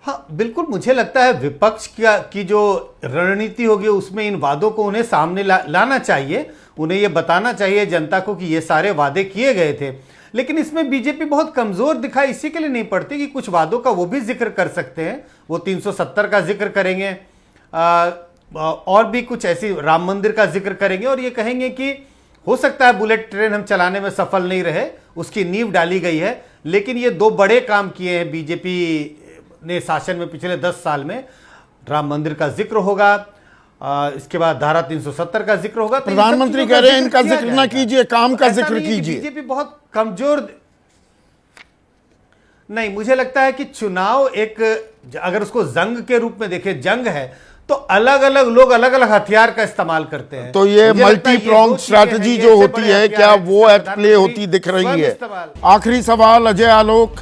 हाँ बिल्कुल, मुझे लगता है विपक्ष की जो रणनीति होगी उसमें इन वादों को उन्हें सामने लाना चाहिए। उन्हें यह बताना चाहिए जनता को कि ये सारे वादे किए गए थे। लेकिन इसमें बीजेपी बहुत कमजोर दिखाई इसी के लिए नहीं पड़ती कि कुछ वादों का वो भी जिक्र कर सकते हैं। वो 370 का जिक्र करेंगे, और भी कुछ ऐसी, राम मंदिर का जिक्र करेंगे, और ये कहेंगे कि हो सकता है बुलेट ट्रेन हम चलाने में सफल नहीं रहे, उसकी नींव डाली गई है, लेकिन ये 2 बड़े काम किए हैं बीजेपी ने शासन में पिछले 10 साल में। राम मंदिर का जिक्र होगा, इसके बाद धारा 370 का जिक्र होगा। तो इन सब प्रधानमंत्री चीजों कह का रहे हैं इनका किया जिक्र ना जाएगा। कीजिए, काम का ऐसा जिक्र नहीं है कि कीजिए। बीजेपी बहुत कमजोर नहीं, मुझे लगता है कि चुनाव एक, अगर उसको जंग के रूप में देखें, जंग है तो अलग अलग लोग अलग अलग हथियार का इस्तेमाल करते हैं। तो ये मुझे लगता है मल्टी ये प्रोंग 2 चीजें स्ट्रैटेजी हैं, ये जो ऐसे होती बड़े है, हथियार क्या हैं वो जिसका एट प्ले होती दिख रही स्वयं है? इस्तेमाल। आखिरी सवाल अजय आलोक,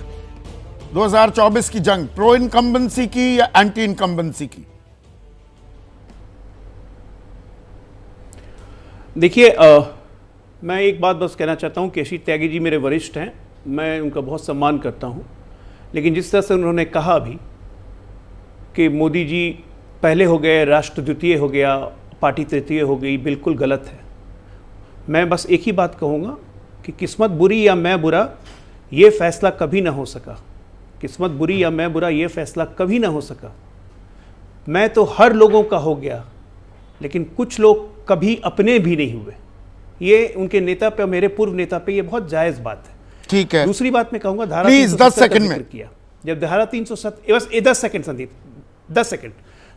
2024 की जंग प्रो इनकम्बेंसी की या एंटी इनकम्बेंसी की? देखिए, मैं एक बात बस कहना चाहता हूँ, केसी त्यागी जी मेरे वरिष्ठ हैं, मैं उनका बहुत सम्मान करता हूँ, लेकिन जिस तरह से उन्होंने कहा अभी कि मोदी जी पहले हो गए, राष्ट्र द्वितीय हो गया, पार्टी तृतीय हो गई, बिल्कुल गलत है। मैं बस एक ही बात कहूँगा कि किस्मत बुरी या मैं बुरा, ये फैसला कभी ना हो सका। किस्मत बुरी या मैं बुरा, ये फैसला कभी ना हो सका। मैं तो हर लोगों का हो गया, लेकिन कुछ लोग कभी अपने भी नहीं हुए। ये उनके नेता पे, मेरे पूर्व नेता पे, ये बहुत जायज़ बात है। ठीक है, दूसरी बात मैं कहूंगा, धारा प्लीज 370 10 का सेकंड जिक्र में। किया, जब धारा 370, बस 10 सेकंड संदीप, 10 सेकंड,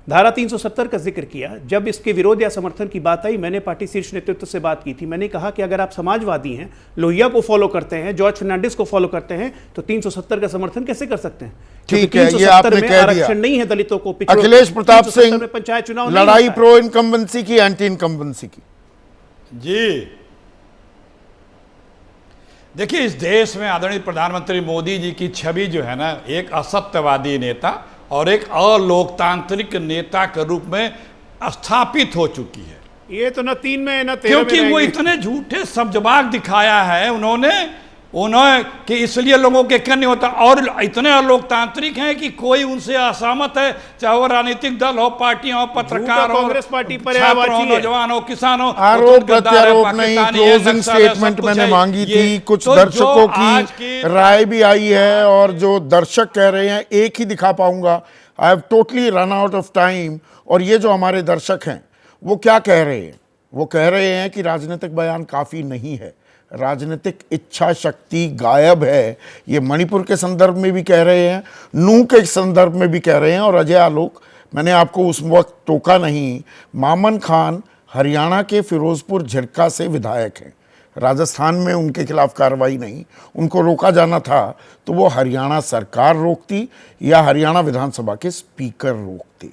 धारा 370 का जिक्र किया, जब इसके विरोध या समर्थन की बात आई, मैंने पार्टी शीर्ष नेतृत्व से बात की थी। मैंने कहा कि अगर आप समाजवादी हैं, लोहिया को फॉलो करते हैं, जॉर्ज फर्नांडिस को फॉलो करते हैं, तो 370 का समर्थन कैसे कर सकते हैं? क्योंकि ठीक है, ये 370 आपने में कह दिया। आरक्षण नहीं है दलितों को, पिछड़ों को। अखिलेश प्रताप 370 सिंह, में पंचायत चुनाव नहीं लड़ाई होता है। प्रो इनकम्बेंसी की एंटी इनकम्बेंसी की? जी देखिए, इस देश में आदरणीय प्रधानमंत्री मोदी जी की छवि जो है ना, एक असत्यवादी नेता और एक अलोकतांत्रिक नेता के रूप में स्थापित हो चुकी है। ये तो न 3 में न 13 में क्योंकि वो रहेंगे। इतने झूठे सब्जबाग दिखाया है उन्होंने कि इसलिए लोगों के क्या नहीं होता, और इतने अलोकतांत्रिक हैं कि कोई उनसे असहमत है, चाहे वो राजनीतिक दल हो, पार्टियां हो, पत्रकार हो, कांग्रेस पार्टी छात्र हो, पर्यायवाची है। नौजवान हो, किसान हो, आरोप वो तो गद्दार है, प्रत्यारोप नहीं, पाकिस्तानी है, क्लोजिंग नक्सल है, सब स्टेटमेंट कुछ मैंने है। मांगी ये थी, कुछ तो दर्शकों जो आज की राय भी आई है, और जो दर्शक कह रहे हैं, एक ही दिखा पाऊंगा, I have totally run out of time. और ये जो हमारे दर्शक हैं, वो क्या कह रहे हैं? वो कह रहे हैं कि राजनीतिक बयान काफी नहीं है, राजनीतिक इच्छा शक्ति गायब है। ये मणिपुर के संदर्भ में भी कह रहे हैं, नूह के संदर्भ में भी कह रहे हैं। और अजय आलोक, मैंने आपको उस वक्त टोका नहीं, मामन खान हरियाणा के फिरोजपुर झिरका से विधायक हैं, राजस्थान में उनके खिलाफ कार्रवाई नहीं, उनको रोका जाना था तो वो हरियाणा सरकार रोकती या हरियाणा विधानसभा के स्पीकर रोकती।